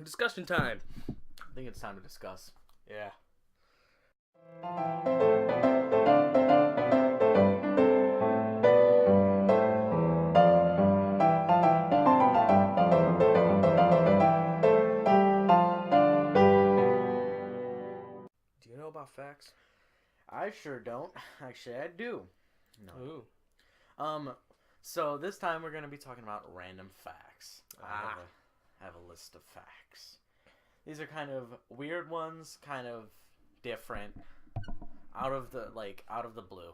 Discussion time. I think it's time to discuss. Yeah. Do you know about facts? I sure don't. Actually, I do. No. Ooh. So this time we're gonna be talking about random facts. Ah. I have a list of facts. These are kind of weird ones, kind of different, out of the blue.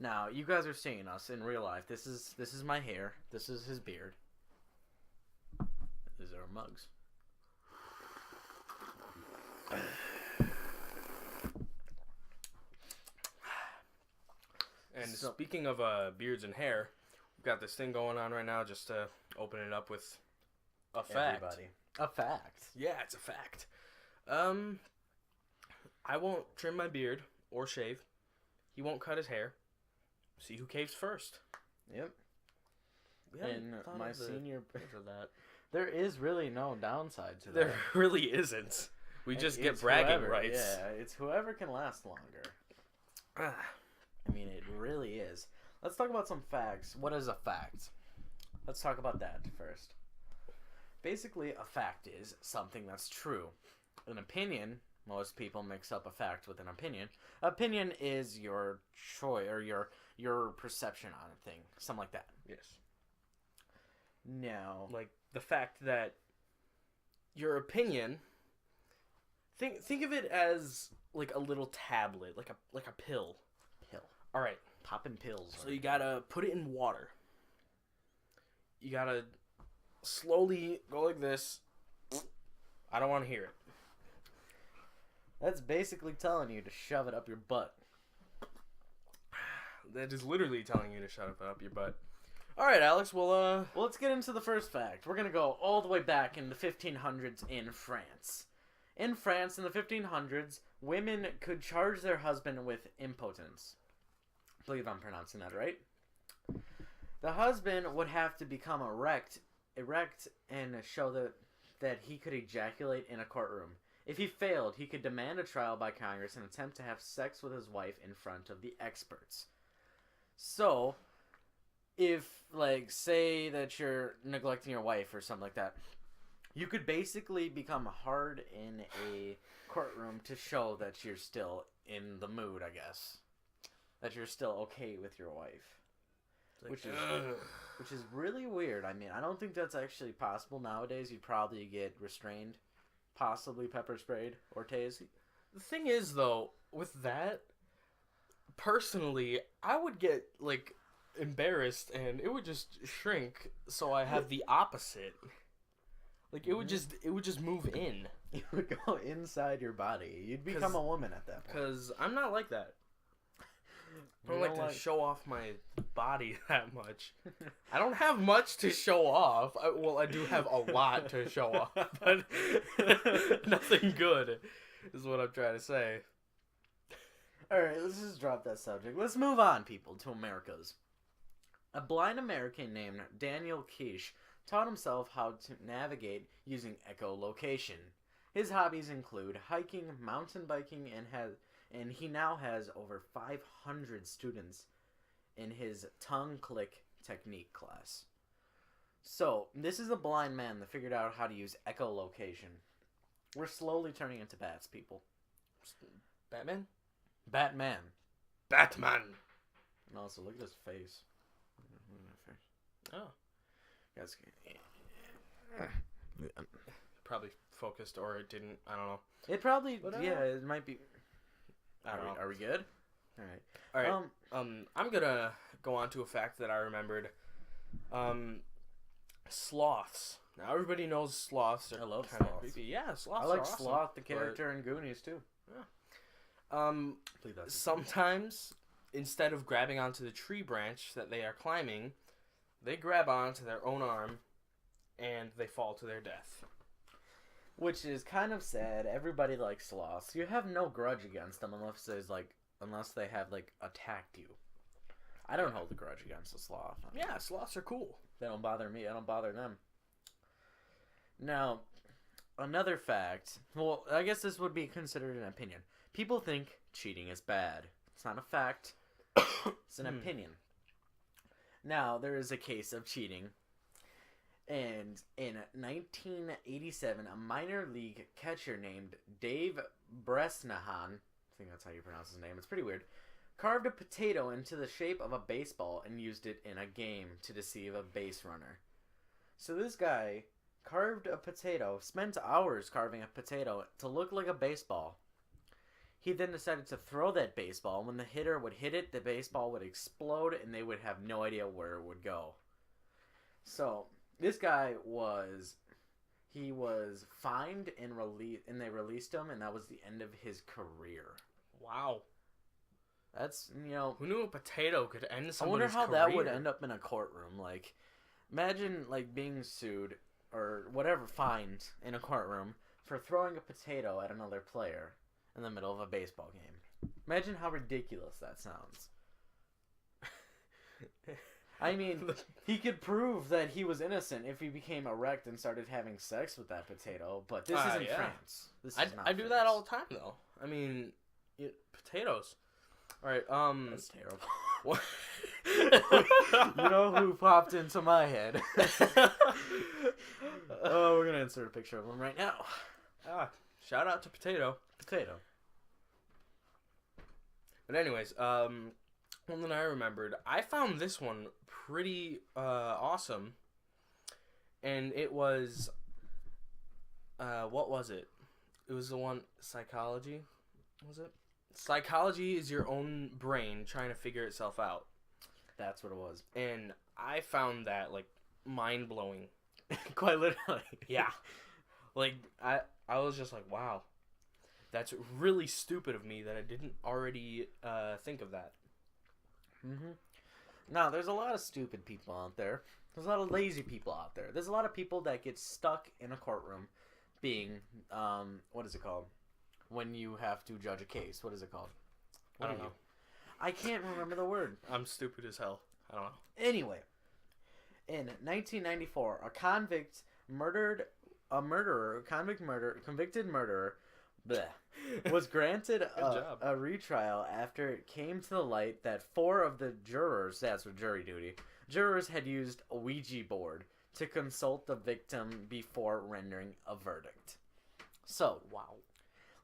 Now, you guys are seeing us in real life. This is my hair. This is his beard. These are our mugs. And So- speaking of beards and hair, we've got this thing going on right now just to open it up with a fact. Everybody. A fact. Yeah, it's a fact. I won't trim my beard or shave. He won't cut his hair. See who caves first. Yep. We haven't In thought my of the senior, pros of that. there is really no downside to that. There really isn't. We just get It's bragging whoever, rights. Yeah, it's whoever can last longer. Ah, I mean, it really is. Let's talk about some facts. What is a fact? Let's talk about that first. Basically, a fact is something that's true. An opinion, most people mix up a fact with an opinion. Opinion is your choice or your perception on a thing, something like that. yes. Now, Like the fact that your opinion. Think of it as like a little tablet, like a pill. pill, All right. popping pills. So you gotta put it in water. You gotta slowly go like this. I don't want to hear it. That's basically telling you to shove it up your butt. That is literally telling you to shut up your butt. All right, Alex. Well, Well, let's get into the first fact. We're going to go all the way back in the 1500s in France. In France, in the 1500s, women could charge their husband with impotence. I believe I'm pronouncing that right. The husband would have to become erect and show that he could ejaculate in a courtroom. If he failed, he could demand a trial by Congress and attempt to have sex with his wife in front of the experts. So, if, like, say that you're neglecting your wife or something like that, you could basically become hard in a courtroom to show that you're still in the mood, I guess. That you're still okay with your wife. Which is really weird. I mean, I don't think that's actually possible nowadays. You'd probably get restrained, possibly pepper sprayed or tased. The thing is, though, with that, personally, I would get like embarrassed and it would just shrink. So I have the opposite. Like it would just move in. You would go inside your body. You'd become a woman at that point. Cause I'm not like that. I don't You like don't to show off my body that much. I don't have much to show off. I do have a lot to show off, but nothing good is what I'm trying to say. Alright, let's just drop that subject. Let's move on, people, to Americas. A blind American named Daniel Kish taught himself how to navigate using echolocation. His hobbies include hiking, mountain biking, and he now has over 500 students in his tongue click technique class. So, this is a blind man that figured out how to use echolocation. We're slowly turning into bats, people. Batman? Batman. Batman! And also, look at his face. Oh. Guys, Probably focused or it didn't. I don't know. it probably, But, yeah, it might be. I don't know. Are we good? Alright. Alright. I'm gonna go on to a fact that I remembered. Sloths. Now everybody knows sloths are I love kinda sloths. creepy. Yeah, sloths I are like awesome, Sloth, the but, character in Goonies, too. I believe that's Sometimes, instead of grabbing onto the tree branch that they are climbing, they grab onto their own arm and they fall to their death. Which is kind of sad. Everybody likes sloths. You have no grudge against them unless they have attacked you. I don't hold a grudge against a sloth. Yeah, sloths are cool. They don't bother me. I don't bother them. Now, another fact. Well, I guess this would be considered an opinion. People think cheating is bad. It's not a fact. It's an opinion. Now, there is a case of cheating. And in 1987, a minor league catcher named Dave Bresnahan, I think that's how you pronounce his name, it's pretty weird, carved a potato into the shape of a baseball and used it in a game to deceive a base runner. So this guy carved a potato, spent hours carving a potato to look like a baseball. He then decided to throw that baseball. When the hitter would hit it, the baseball would explode and they would have no idea where it would go. So this guy was fined and they released him, and that was the end of his career. Wow. That's, who knew a potato could end somebody's career? I wonder how that would end up in a courtroom. Like, imagine being sued or whatever, fined in a courtroom for throwing a potato at another player in the middle of a baseball game. Imagine how ridiculous that sounds. I mean, he could prove that he was innocent if he became erect and started having sex with that potato, but this isn't France. This is not I do that all the time, though. I mean, potatoes. All right, That's terrible. You know who popped into my head? Oh, we're gonna insert a picture of him right now. Shout out to Potato. But anyways, one that I remembered, I found this one pretty awesome, and it was what was it? It was the one, psychology. Was it? Psychology is your own brain trying to figure itself out. That's what it was. And I found that mind blowing. Quite literally. Yeah. I was just like, wow. That's really stupid of me that I didn't already think of that. Mm-hmm. Now, there's a lot of stupid people out there. There's a lot of lazy people out there. There's a lot of people that get stuck in a courtroom being, what is it called? When you have to judge a case. What is it called? I don't know. I can't remember the word. I'm stupid as hell. I don't know. Anyway, in 1994, a convicted murderer, was granted a retrial after it came to the light that 4 of the jurors, that's what jury duty, jurors had used a Ouija board to consult the victim before rendering a verdict. So, wow.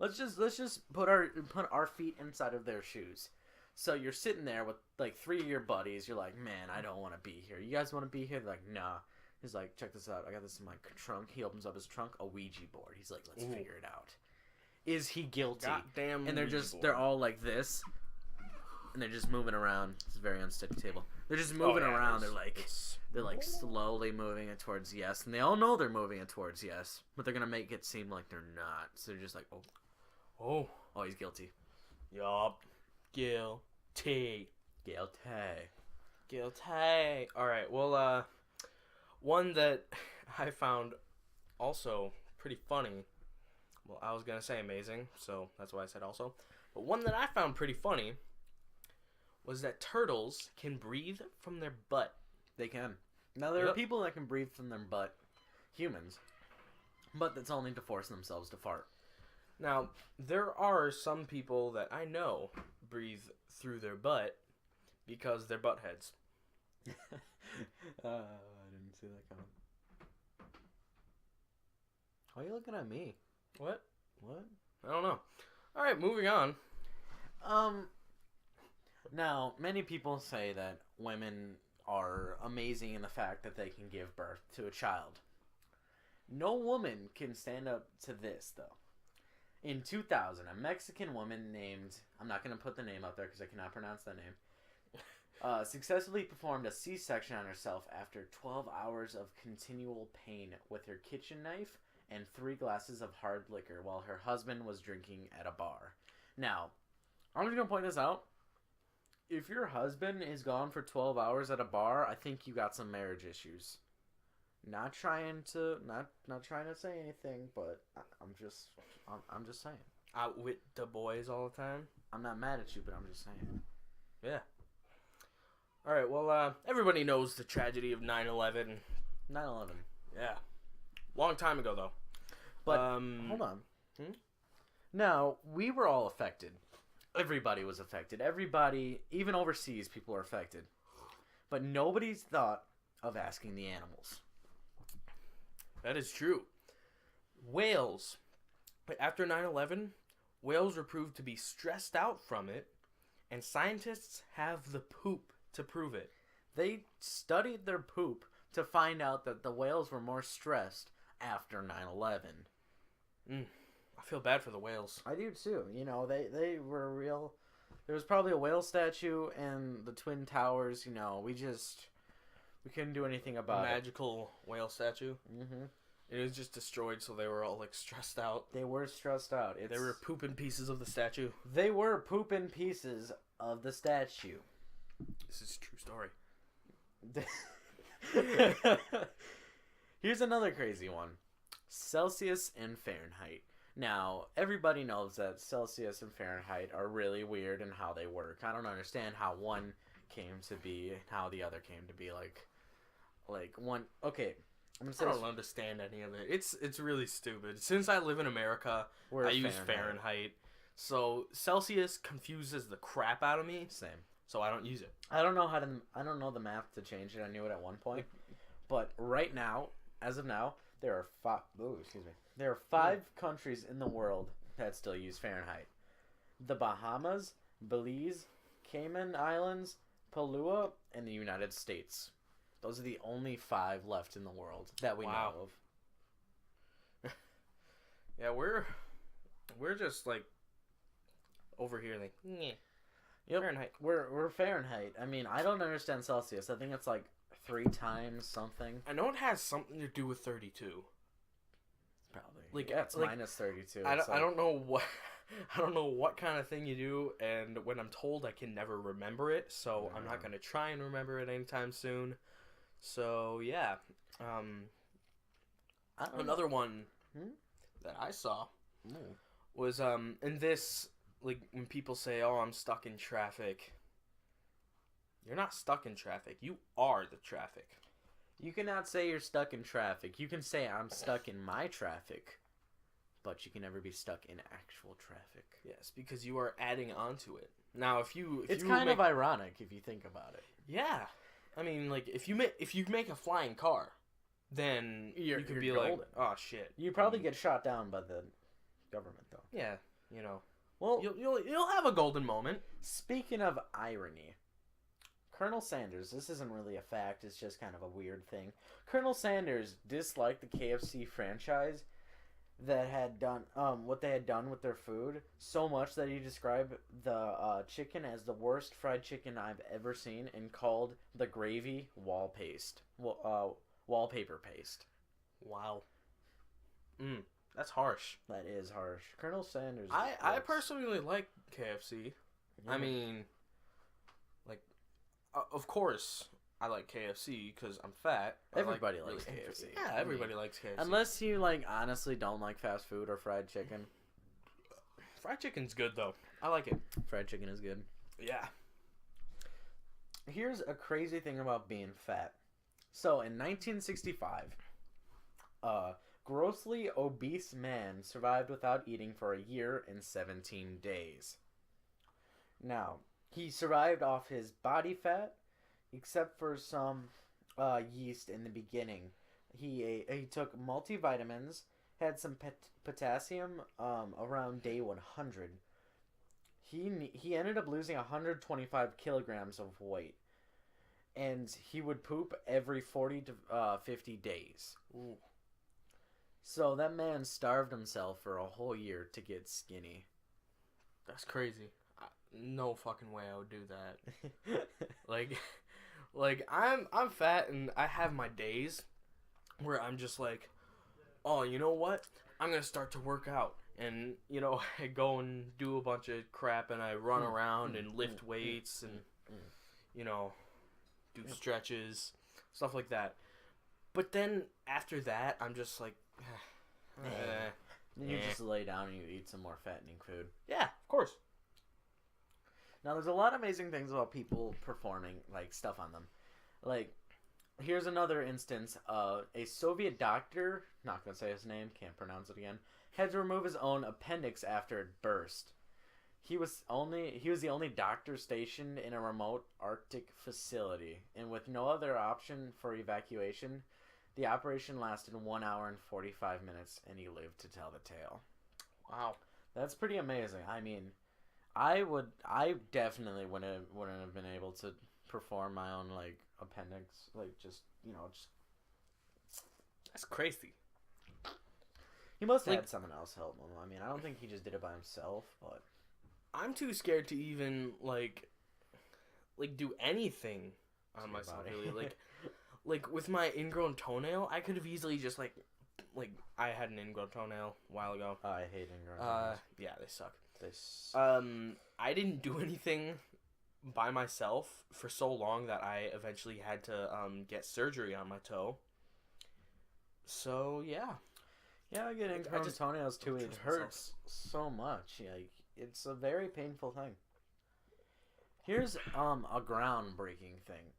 Let's just put our feet inside of their shoes. So you're sitting there with 3 of your buddies. You're like, man, I don't want to be here. You guys want to be here? They're like, nah. He's like, check this out. I got this in my trunk. He opens up his trunk, a Ouija board. He's like, let's figure it out. Is he guilty? Goddamn. And they're all like this, and they're just moving around. It's a very unsteady table. They're just moving around. They're slowly moving it towards yes, and they all know they're moving it towards yes, but they're gonna make it seem like they're not. So they're just like, oh, he's guilty. Yup. Guilty. All right. Well, one that I found also pretty funny. Well, I was going to say amazing, so that's why I said also. But one that I found pretty funny was that turtles can breathe from their butt. They can. Now, there are people that can breathe from their butt. Humans. But that's only to force themselves to fart. Now, there are some people that I know breathe through their butt because they're buttheads. I didn't see that coming. Why are you looking at me? What? What? I don't know. All right, moving on. Now, many people say that women are amazing in the fact that they can give birth to a child. No woman can stand up to this, though. In 2000, a Mexican woman named, I'm not going to put the name up there because I cannot pronounce that name, successfully performed a C-section on herself after 12 hours of continual pain with her kitchen knife and 3 glasses of hard liquor while her husband was drinking at a bar. Now, I'm just going to point this out. If your husband is gone for 12 hours at a bar, I think you got some marriage issues. Not trying to say anything, but I'm just saying. Out with the boys all the time. I'm not mad at you, but I'm just saying. Yeah. All right. Well, everybody knows the tragedy of 9/11. 9/11. Yeah. Long time ago, though. But hold on. Now, we were all affected. Everybody was affected. Everybody, even overseas, people are affected. But nobody's thought of asking the animals. That is true. Whales. After 9/11, whales were proved to be stressed out from it, and scientists have the poop to prove it. They studied their poop to find out that the whales were more stressed after 9/11. I feel bad for the whales. I do too. You know, they were real. There was probably a whale statue and the Twin Towers. You know, we couldn't do anything about Magical whale statue. Mm-hmm. It was just destroyed, so they were all like stressed out. They were stressed out. They were pooping pieces of the statue. They were pooping pieces of the statue. This is a true story. Here's another crazy one. Celsius and Fahrenheit. Now, everybody knows that Celsius and Fahrenheit are really weird in how they work. I don't understand how one came to be and how the other came to be. Like one... Okay, I'm gonna say I don't understand any of it. It's really stupid. Since I live in America, I use Fahrenheit. So Celsius confuses the crap out of me. Same. So I don't use it. I don't know the math to change it. I knew it at one point. But right now, as of now, there are five countries in the world that still use Fahrenheit. The Bahamas, Belize, Cayman Islands, Palua, and the United States. Those are the only 5 left in the world that we know of. Yeah, we're just like over here like, yep. Fahrenheit. We're Fahrenheit. I mean, I don't understand Celsius. I think it's like 3 times something. I know it has something to do with 32. Probably. Like, yeah, it's like, minus 32. I don't know what I don't know what kind of thing you do, and when I'm told, I can never remember it, so I'm not gonna try and remember it anytime soon. So yeah, another one that I saw was in this, like, when people say, "Oh, I'm stuck in traffic." You're not stuck in traffic. You are the traffic. You cannot say you're stuck in traffic. You can say I'm stuck in my traffic, but you can never be stuck in actual traffic. Yes, because you are adding on to it. Now, if it's kind of ironic if you think about it. Yeah, I mean, like, if you make a flying car, then you could be golden. like, oh shit. You probably get shot down by the government, though. Yeah, you know. Well, you'll have a golden moment. Speaking of irony, Colonel Sanders, this isn't really a fact, it's just kind of a weird thing. Colonel Sanders disliked the KFC franchise that had done what they had done with their food so much that he described the chicken as the worst fried chicken I've ever seen and called the gravy wallpaper paste. Wow. That's harsh. That is harsh. Colonel Sanders. I personally like KFC. I mean, like, of course, I like KFC because I'm fat. Everybody likes KFC. Yeah, everybody likes KFC. Unless you, like, honestly don't like fast food or fried chicken. Fried chicken's good, though. I like it. Fried chicken is good. Yeah. Here's a crazy thing about being fat. So, in 1965, a grossly obese man survived without eating for a year and 17 days. Now, he survived off his body fat, except for some yeast in the beginning. He took multivitamins, had some potassium around day 100. He ended up losing 125 kilograms of weight, and he would poop every 40 to 50 days. Ooh. So that man starved himself for a whole year to get skinny. That's crazy. No fucking way I would do that. Like I'm fat and I have my days where I'm just like, oh, you know what? I'm gonna start to work out, and you know, I go and do a bunch of crap, and I run around and lift weights and you know, do stretches, stuff like that. But then after that, I'm just like, Then you just lay down and you eat some more fattening food. Yeah, of course. Now, there's a lot of amazing things about people performing, like, stuff on them. Like, Here's another instance of a Soviet doctor, not going to say his name, can't pronounce it again, had to remove his own appendix after it burst. He was the only doctor stationed in a remote Arctic facility, and with no other option for evacuation, the operation lasted 1 hour and 45 minutes, and he lived to tell the tale. Wow. That's pretty amazing. I mean, I definitely wouldn't have been able to perform my own like appendix, like just. That's crazy. He must have Like- had someone else help him. I mean, I don't think he just did it by himself, but I'm too scared to even like do anything on your myself. body. Really, like with my ingrown toenail, I could have easily just like I had an ingrown toenail a while ago. I hate ingrown. Yeah, they suck. This. I didn't do anything by myself for so long that I eventually had to get surgery on my toe. So yeah. Yeah, I get I ingrown just toenails too. don't It trust hurts so much. Like it's a very painful thing. Here's a groundbreaking thing.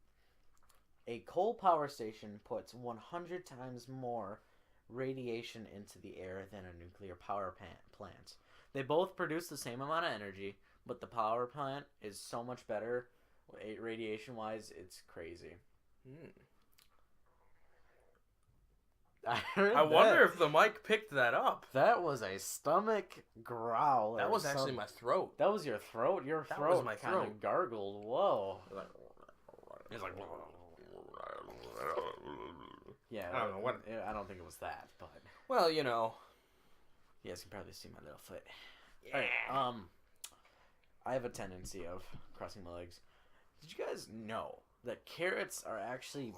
A coal power station puts 100 times more radiation into the air than a nuclear power plant. They both produce the same amount of energy, but the power plant is so much better radiation-wise, it's crazy. I wonder if the mic picked that up. That was a stomach growl. That was actually my throat. That was your throat? Your That throat was my kind of throat. gargled. Whoa. It's like Yeah, I don't know what- I don't think it was that, but well, you know. you guys can probably see my little foot. Yeah. Alright, I have a tendency of crossing my legs. Did you guys know that carrots are actually,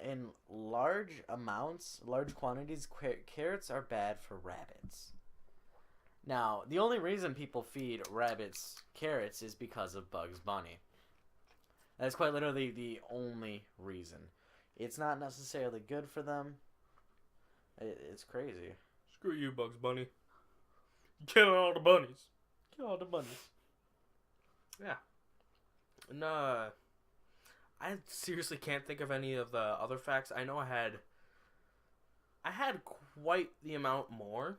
in large amounts, large quantities, carrots are bad for rabbits? Now, the only reason people feed rabbits carrots is because of Bugs Bunny. That's quite literally the only reason. It's not necessarily good for them. It's crazy. Screw you, Bugs Bunny. Kill all the bunnies. Kill all the bunnies. Yeah. And, I seriously can't think of any of the other facts. I know I had quite the amount more.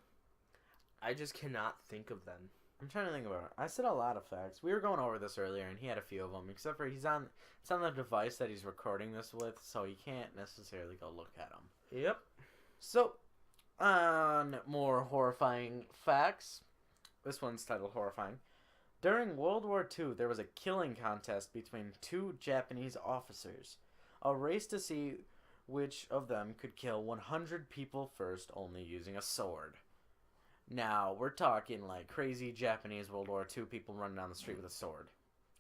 I just cannot think of them. I'm trying to think about it. I said a lot of facts. We were going over this earlier, and he had a few of them. Except for it's on the device that he's recording this with, so you can't necessarily go look at them. Yep. So, on more horrifying facts, this one's titled "Horrifying." During World War II, there was a killing contest between two Japanese officers, a race to see which of them could kill 100 people first, only using a sword. Now, we're talking like crazy Japanese World War II people running down the street with a sword.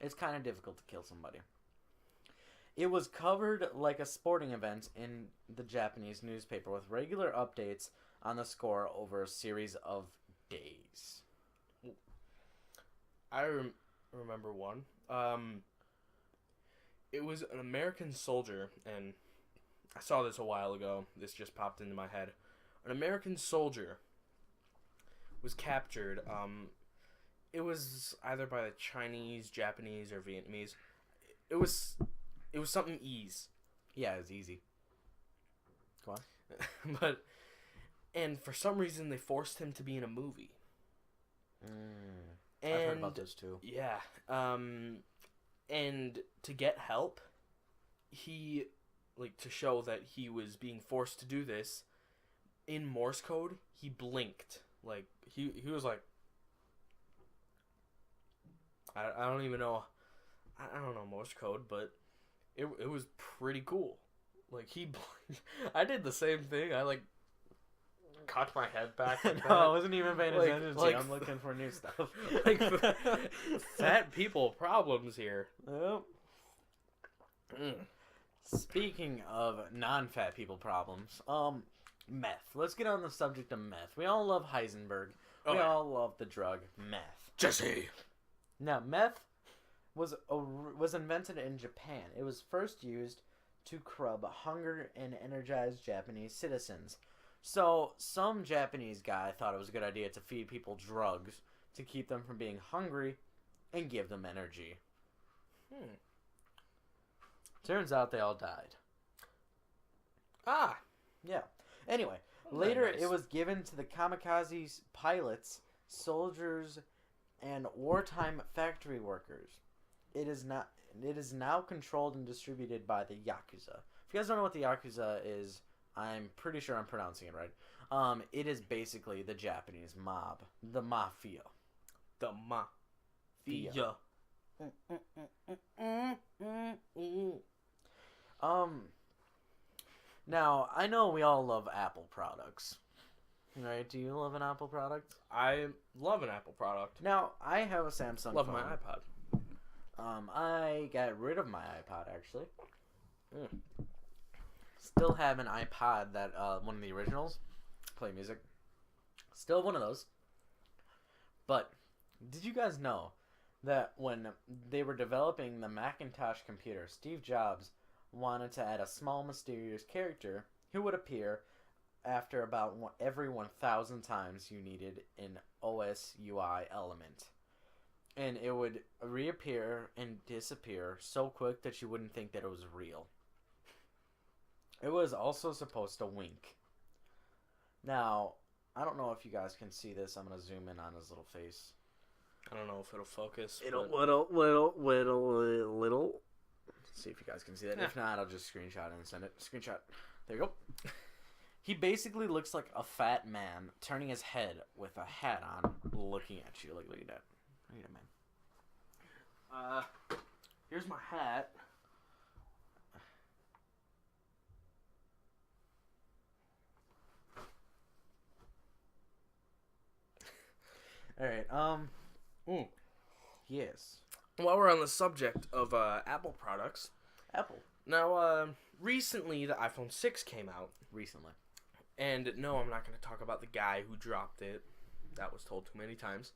It's kind of difficult to kill somebody. It was covered like a sporting event in the Japanese newspaper with regular updates on the score over a series of days. I remember one. It was an American soldier, and I saw this a while ago. This just popped into my head. An American soldier was captured. It was either by the Chinese, Japanese, or Vietnamese. It was something ease. Yeah, it's easy. Go on. And for some reason they forced him to be in a movie. I've heard about this too. Yeah. And to get help, he, to show that he was being forced to do this, in Morse code, he blinked. He was like, I don't even know, I don't know Morse code, but it was pretty cool. He blinked. I did the same thing. I, cocked my head back. I wasn't even paying attention to you. I'm looking for new stuff. Fat people problems here. Yep. Speaking of non-fat people problems, meth. Let's get on the subject of meth. We all love Heisenberg. We all love the drug meth. Jesse. Now, meth was invented in Japan. It was first used to curb hunger and energize Japanese citizens. So, some Japanese guy thought it was a good idea to feed people drugs to keep them from being hungry and give them energy. Turns out they all died. Yeah. Anyway, Oh, later nice. it was given to the kamikaze pilots, soldiers, and wartime factory workers. It is not. It is now controlled and distributed by the Yakuza. If you guys don't know what the Yakuza is, I'm pretty sure I'm pronouncing it right. It is basically the Japanese mob, the mafia. The mafia. Now I know we all love Apple products, right? Do you love an Apple product? I love an Apple product. Now I have a Samsung. Love phone. my iPod. I got rid of my iPod actually. Still have an iPod that one of the originals, play music. Still one of those. But did you guys know that when they were developing the Macintosh computer, Steve Jobs wanted to add a small mysterious character who would appear after about every 1,000 times you needed an OS UI element. And it would reappear and disappear so quick that you wouldn't think that it was real. It was also supposed to wink. Now, I don't know if you guys can see this. I'm going to zoom in on his little face. I don't know if it'll focus. It'll but- little. See if you guys can see that. Yeah. If not, I'll just screenshot and send it. Screenshot. There you go. He basically looks like a fat man turning his head with a hat on, looking at you. Look at that. Look at that, man. Here's my hat. All right. Yes. While we're on the subject of Apple products, Apple. now recently the iPhone 6 came out, Recently. and no, I'm not going to talk about the guy who dropped it. That was told too many times.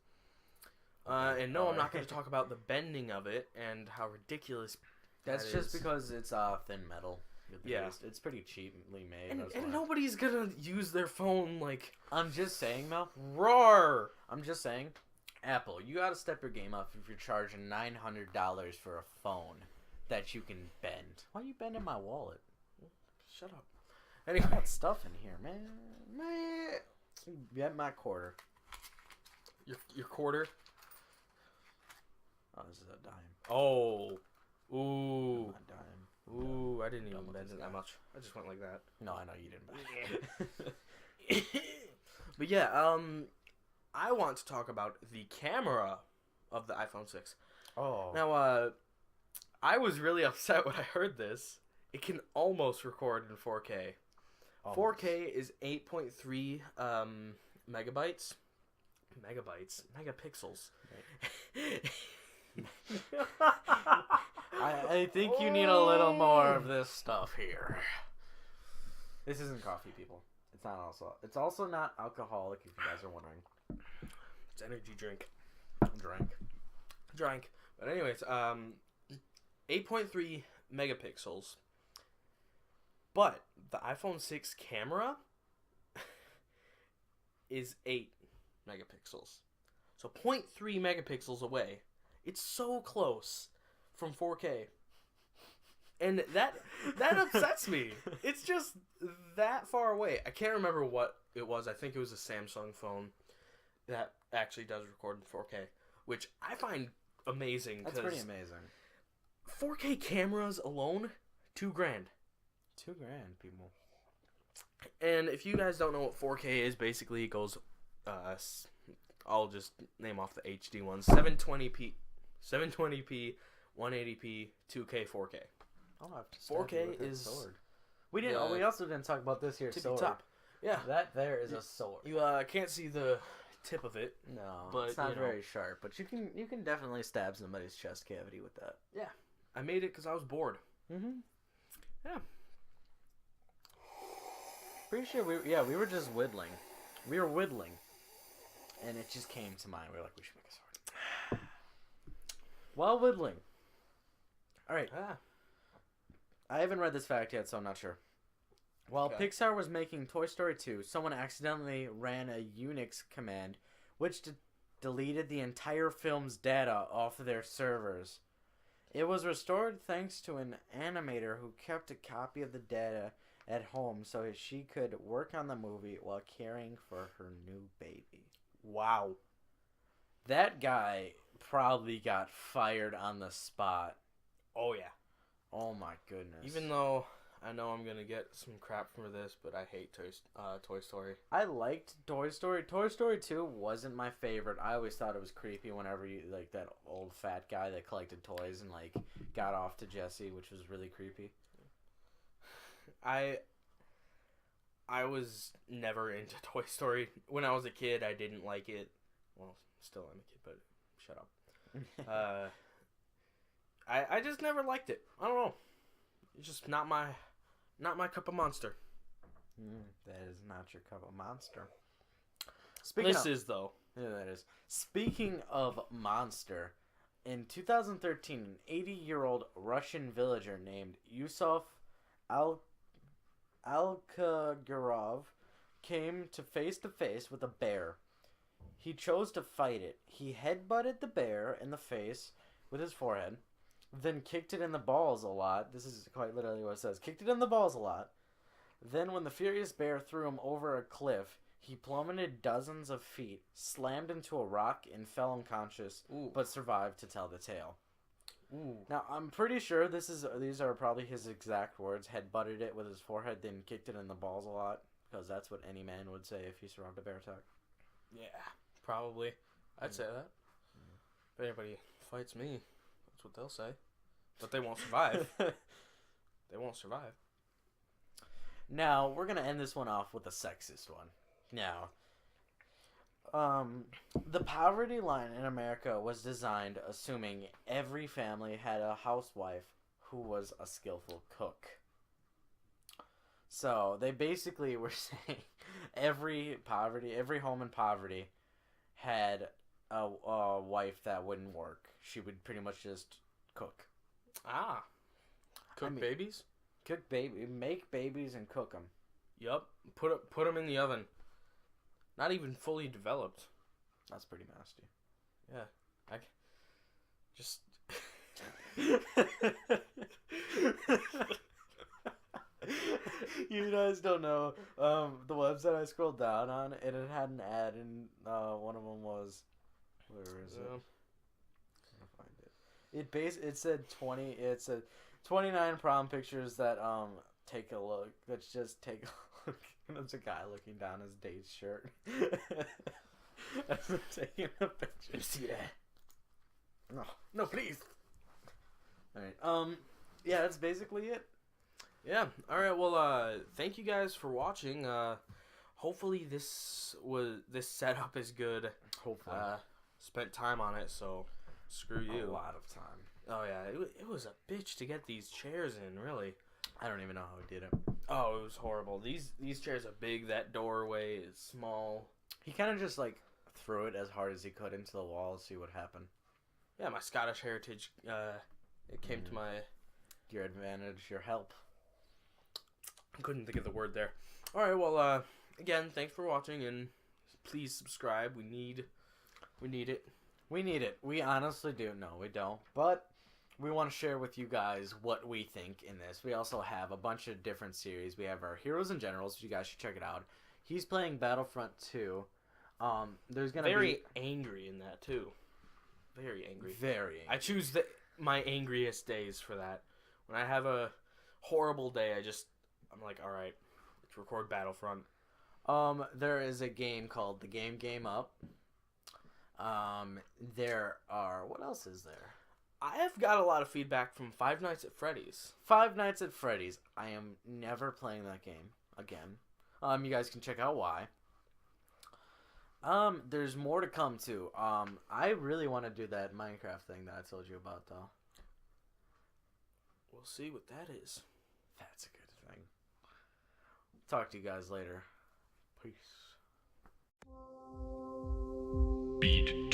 And no, I'm not going to talk about the bending of it and how ridiculous. That's that just is. because it's thin metal. Yeah. It's pretty cheaply made. And, that's and why. nobody's gonna use their phone like I'm just saying though. roar. I'm just saying, Apple, you gotta step your game up if you're charging $900 for a phone that you can bend. Why are you bending my wallet? Shut up. I Anyway, got stuff in here, man. You bent my quarter. your quarter. Oh, this is a dime. Oh, ooh, My dime. ooh! I didn't even Done with bend this it guy. that much. I just went like that. No, I know you didn't buy it. But yeah, I want to talk about the camera of the iPhone 6. Oh. Now, I was really upset when I heard this. It can almost record in 4K. Almost. 4K is 8.3 megapixels. I think you need a little more of this stuff here. This isn't coffee, people. It's not also. It's also not alcoholic. If you guys are wondering. It's energy drink. Drink. But anyways, 8.3 megapixels. But the iPhone 6 camera is 8 megapixels. So 0.3 megapixels away. It's so close from 4K. And that upsets me. It's just that far away. I can't remember what it was. I think it was a Samsung phone that actually does record in 4K, which I find amazing. That's pretty amazing. 4K cameras alone, $2,000. $2,000, people. And if you guys don't know what 4K is, basically it goes, I'll just name off the HD ones: 720p, 180p, 2K, 4K. I'll have to 4K is sword. We didn't. the We also didn't talk about this here. tippy Sword. top. Yeah, That there is a sword. you can't see the tip of it. No, but, it's not you know. very sharp. But you can definitely stab somebody's chest cavity with that. I made it because I was bored. Mm-hmm. Yeah. Pretty sure we were just whittling. We were whittling, and it just came to mind. We were like, we should make a sword. While whittling. All right. I haven't read this fact yet, so I'm not sure. While Okay. Pixar was making Toy Story 2, someone accidentally ran a Unix command, which deleted the entire film's data off of their servers. It was restored thanks to an animator who kept a copy of the data at home so she could work on the movie while caring for her new baby. Wow. That guy probably got fired on the spot. Oh, yeah. Oh, my goodness. Even though I know I'm going to get some crap for this, but I hate Toy Story. I liked Toy Story. Toy Story 2 wasn't my favorite. I always thought it was creepy whenever you, like, that old fat guy that collected toys and, like, got off to Jessie, which was really creepy. I was never into Toy Story. When I was a kid, I didn't like it. Well, still I'm a kid, but shut up. I just never liked it. I don't know. It's just not my cup of monster. That is not your cup of monster. This is, though. Yeah, that is. Speaking of monster, in 2013, an 80-year-old Russian villager named Yusuf Alkagurov came to face with a bear. He chose to fight it. He headbutted the bear in the face with his forehead, then kicked it in the balls a lot. This is quite literally what it says. Kicked it in the balls a lot. Then when the furious bear threw him over a cliff, he plummeted dozens of feet, slammed into a rock, and fell unconscious, but survived to tell the tale. Ooh. Now, I'm pretty sure these are probably his exact words. Headbutted it with his forehead, then kicked it in the balls a lot, because that's what any man would say if he survived a bear attack. Yeah, probably. I'd say that. If anybody fights me, that's what they'll say. But they won't survive. They won't survive. Now, we're going to end this one off with a sexist one. Now, the poverty line in America was designed assuming every family had a housewife who was a skillful cook. So, they basically were saying every home in poverty had a wife that wouldn't work. She would pretty much just cook. Ah. Babies? Make babies and cook them. Yup. Put them in the oven. Not even fully developed. That's pretty nasty. Yeah. Just... You guys don't know. The website I scrolled down on, and it had an ad, and one of them was... Where is it? I'm gonna find it. It said 20... It said 29 prom pictures that take a look. Let's just take a look. And it's a guy looking down his date's shirt. As I'm taking a picture. See that? No, please. Alright. Yeah, that's basically it. Yeah. Alright, well, thank you guys for watching. Hopefully this setup is good. Hopefully. Spent time on it, so screw you. A lot of time. Oh, yeah. It was a bitch to get these chairs in, really. I don't even know how we did it. Oh, it was horrible. These chairs are big. That doorway is small. He kind of just, like, threw it as hard as he could into the wall to see what happened. Yeah, my Scottish heritage, it came to my... Your advantage, your help. I couldn't think of the word there. Alright, well, again, thanks for watching, and please subscribe. We need it. We need it. We honestly do. No, we don't. But we want to share with you guys what we think in this. We also have a bunch of different series. We have our Heroes and Generals. You guys should check it out. He's playing Battlefront 2. There's gonna be angry in that too. Very angry. Very angry. I choose my angriest days for that. When I have a horrible day, I'm like, all right, let's record Battlefront. There is a game called The Game Up. There are... What else is there? I have got a lot of feedback from Five Nights at Freddy's. Five Nights at Freddy's. I am never playing that game again. You guys can check out why. There's more to come too. I really want to do that Minecraft thing that I told you about, though. We'll see what that is. That's a good thing. Talk to you guys later. Peace. Beat.